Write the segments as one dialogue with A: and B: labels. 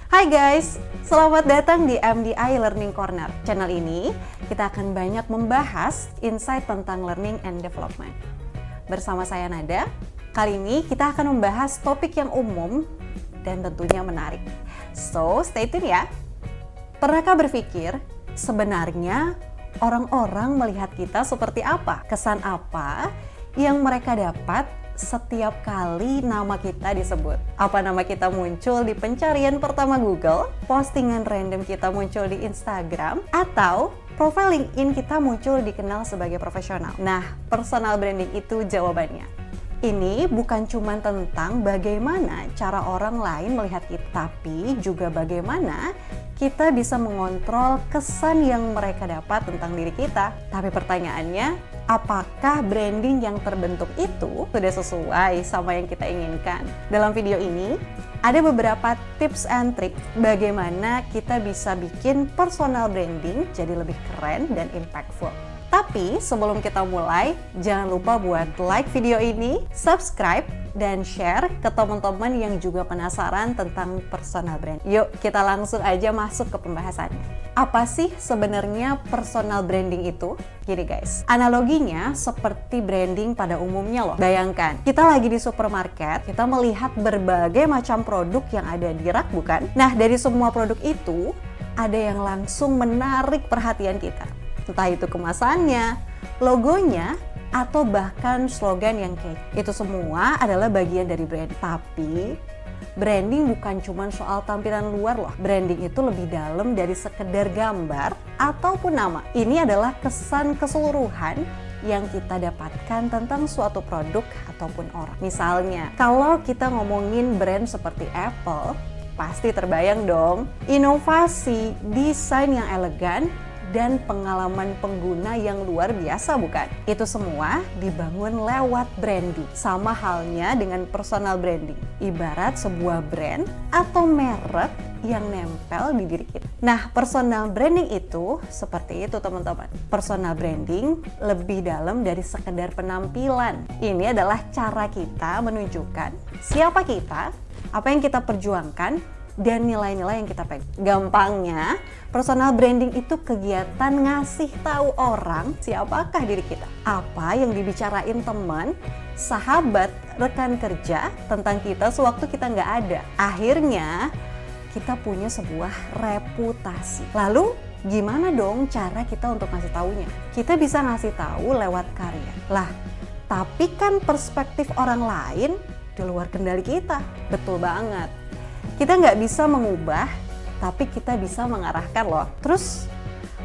A: Hai guys, selamat datang di MDI Learning Corner. Channel ini kita akan banyak membahas insight tentang learning and development. Bersama saya Nada, kali ini kita akan membahas topik yang umum dan tentunya menarik. So, stay tune ya. Pernahkah berpikir sebenarnya orang-orang melihat kita seperti apa? Kesan apa yang mereka dapat setiap kali nama kita disebut? Apa nama kita muncul di pencarian pertama Google, postingan random kita muncul di Instagram, atau profil LinkedIn kita muncul dikenal sebagai profesional? Nah, personal branding itu jawabannya. Ini bukan cuma tentang bagaimana cara orang lain melihat kita, tapi juga bagaimana kita bisa mengontrol kesan yang mereka dapat tentang diri kita. Tapi pertanyaannya, apakah branding yang terbentuk itu sudah sesuai sama yang kita inginkan? Dalam video ini, ada beberapa tips and trick bagaimana kita bisa bikin personal branding jadi lebih keren dan impactful. Tapi sebelum kita mulai, jangan lupa buat like video ini, subscribe, dan share ke teman-teman yang juga penasaran tentang personal brand. Yuk, kita langsung aja masuk ke pembahasannya. Apa sih sebenarnya personal branding itu? Gini guys, analoginya seperti branding pada umumnya loh. Bayangkan, kita lagi di supermarket, kita melihat berbagai macam produk yang ada di rak, bukan? Nah, dari semua produk itu, ada yang langsung menarik perhatian kita. Entah itu kemasannya, logonya, atau bahkan slogan yang catchy. Itu semua adalah bagian dari brand. Tapi branding bukan cuma soal tampilan luar loh. Branding itu lebih dalam dari sekedar gambar ataupun nama. Ini adalah kesan keseluruhan yang kita dapatkan tentang suatu produk ataupun orang. Misalnya, kalau kita ngomongin brand seperti Apple, pasti terbayang dong inovasi, desain yang elegan, dan pengalaman pengguna yang luar biasa, bukan? Itu semua dibangun lewat branding. Sama halnya dengan personal branding. Ibarat sebuah brand atau merek yang nempel di diri kita. Nah, personal branding itu seperti itu teman-teman. Personal branding lebih dalam dari sekedar penampilan. Ini adalah cara kita menunjukkan siapa kita, apa yang kita perjuangkan, dan nilai-nilai yang kita pegang. Gampangnya, personal branding itu kegiatan ngasih tahu orang siapakah diri kita. Apa yang dibicarain teman, sahabat, rekan kerja tentang kita sewaktu kita nggak ada. Akhirnya, kita punya sebuah reputasi. Lalu, gimana dong cara kita untuk ngasih taunya? Kita bisa ngasih tahu lewat karya. Lah, tapi kan perspektif orang lain di luar kendali kita. Betul banget. Kita nggak bisa mengubah, tapi kita bisa mengarahkan loh. Terus,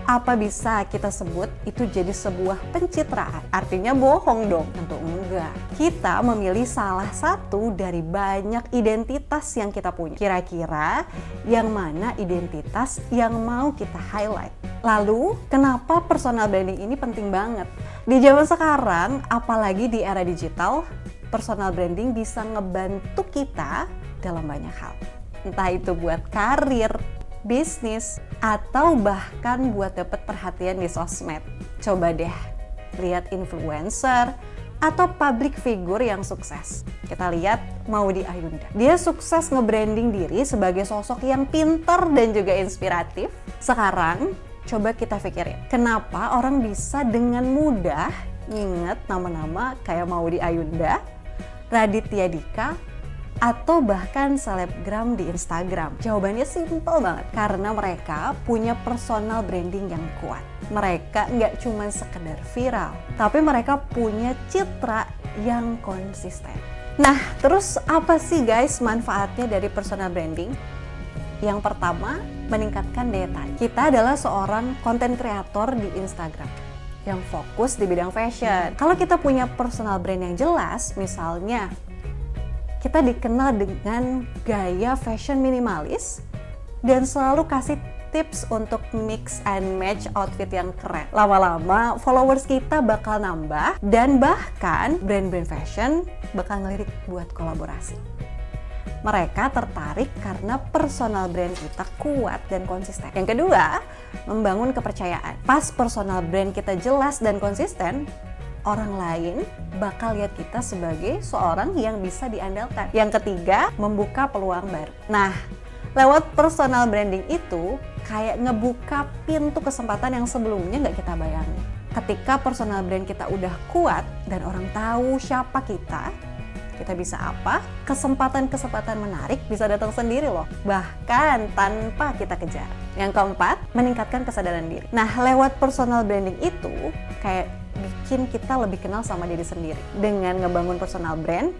A: apa bisa kita sebut itu jadi sebuah pencitraan? Artinya bohong dong? Tentu enggak. Kita memilih salah satu dari banyak identitas yang kita punya. Kira-kira yang mana identitas yang mau kita highlight? Lalu, kenapa personal branding ini penting banget? Di zaman sekarang, apalagi di era digital, personal branding bisa ngebantu kita dalam banyak hal. Entah itu buat karir, bisnis, atau bahkan buat dapet perhatian di sosmed. Coba deh lihat influencer atau public figure yang sukses. Kita lihat Maudy Ayunda. Dia sukses nge-branding diri sebagai sosok yang pintar dan juga inspiratif. Sekarang coba kita pikirin, kenapa orang bisa dengan mudah nginget nama-nama kayak Maudy Ayunda, Raditya Dika, atau bahkan selebgram di Instagram? Jawabannya simpel banget, karena mereka punya personal branding yang kuat. Mereka nggak cuma sekedar viral, tapi mereka punya citra yang konsisten. Nah, terus apa sih guys manfaatnya dari personal branding? Yang pertama, meningkatkan daya tarik. Kita adalah seorang konten kreator di Instagram yang fokus di bidang fashion. Kalau kita punya personal brand yang jelas, misalnya kita dikenal dengan gaya fashion minimalis dan selalu kasih tips untuk mix and match outfit yang keren. Lama-lama followers kita bakal nambah dan bahkan brand-brand fashion bakal ngelirik buat kolaborasi. Mereka tertarik karena personal brand kita kuat dan konsisten. Yang kedua, membangun kepercayaan. Pas personal brand kita jelas dan konsisten, orang lain bakal lihat kita sebagai seorang yang bisa diandalkan. Yang ketiga, membuka peluang baru. Nah, Lewat personal branding itu kayak ngebuka pintu kesempatan yang sebelumnya nggak kita bayangin. Ketika personal brand kita udah kuat dan orang tahu siapa kita bisa apa, kesempatan-kesempatan menarik bisa datang sendiri loh, bahkan tanpa kita kejar. Yang keempat, meningkatkan kesadaran diri. Nah, lewat personal branding itu kayak bikin kita lebih kenal sama diri sendiri. Dengan ngebangun personal brand,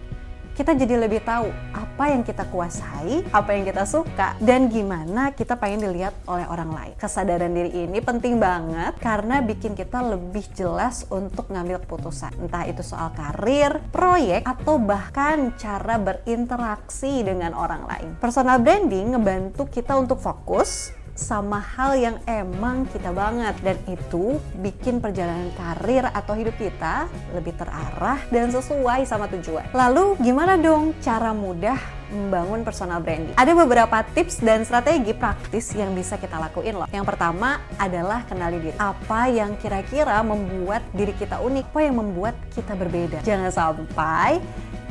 A: kita jadi lebih tahu apa yang kita kuasai, apa yang kita suka, dan gimana kita pengen dilihat oleh orang lain. Kesadaran diri ini penting banget karena bikin kita lebih jelas untuk ngambil keputusan. Entah itu soal karir, proyek, atau bahkan cara berinteraksi dengan orang lain. Personal branding ngebantu kita untuk fokus sama hal yang emang kita banget, dan itu bikin perjalanan karir atau hidup kita lebih terarah dan sesuai sama tujuan. Lalu gimana dong cara mudah membangun personal branding? Ada beberapa tips dan strategi praktis yang bisa kita lakuin loh. Yang pertama adalah kenali diri. Apa yang kira-kira membuat diri kita unik? Apa yang membuat kita berbeda? Jangan sampai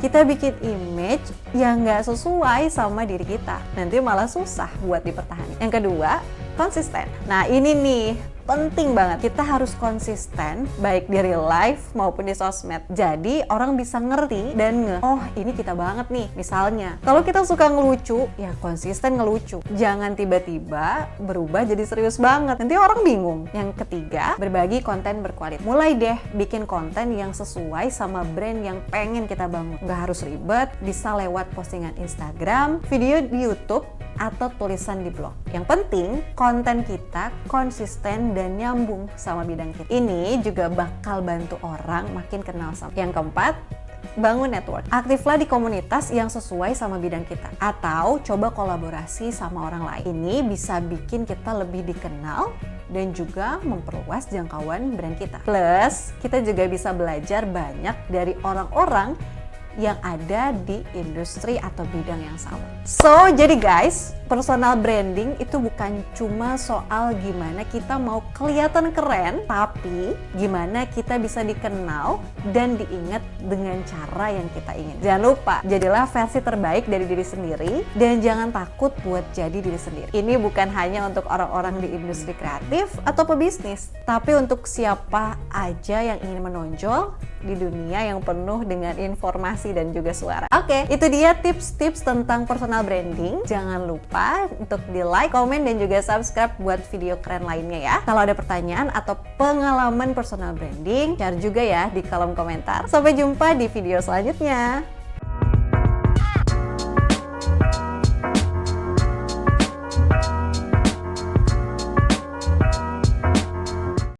A: kita bikin image yang nggak sesuai sama diri kita. Nanti malah susah buat dipertahankan. Yang kedua, konsisten. Nah, ini nih penting banget. Kita harus konsisten baik di real life maupun di sosmed. Jadi orang bisa ngerti dan oh ini kita banget nih. Misalnya, kalau kita suka ngelucu, ya konsisten ngelucu. Jangan tiba-tiba berubah jadi serius banget. Nanti orang bingung. Yang ketiga, berbagi konten berkualitas. Mulai deh bikin konten yang sesuai sama brand yang pengen kita bangun. Nggak harus ribet, bisa lewat postingan Instagram, video di YouTube, atau tulisan di blog. Yang penting konten kita konsisten dan nyambung sama bidang kita. Ini juga bakal bantu orang makin kenal sama. Yang keempat, bangun network. Aktiflah di komunitas yang sesuai sama bidang kita, atau coba kolaborasi sama orang lain. Ini bisa bikin kita lebih dikenal dan juga memperluas jangkauan brand kita. Plus, kita juga bisa belajar banyak dari orang-orang yang ada di industri atau bidang yang sama. So, jadi guys, personal branding itu bukan cuma soal gimana kita mau kelihatan keren, tapi gimana kita bisa dikenal dan diingat dengan cara yang kita ingin. Jangan lupa, jadilah versi terbaik dari diri sendiri dan jangan takut buat jadi diri sendiri. Ini bukan hanya untuk orang-orang di industri kreatif atau pebisnis, tapi untuk siapa aja yang ingin menonjol di dunia yang penuh dengan informasi dan juga suara. Oke, itu dia tips-tips tentang personal branding. Jangan lupa untuk di like, komen, dan juga subscribe buat video keren lainnya ya. Kalau ada pertanyaan atau pengalaman personal branding, share juga ya di kolom komentar. Sampai jumpa di video selanjutnya.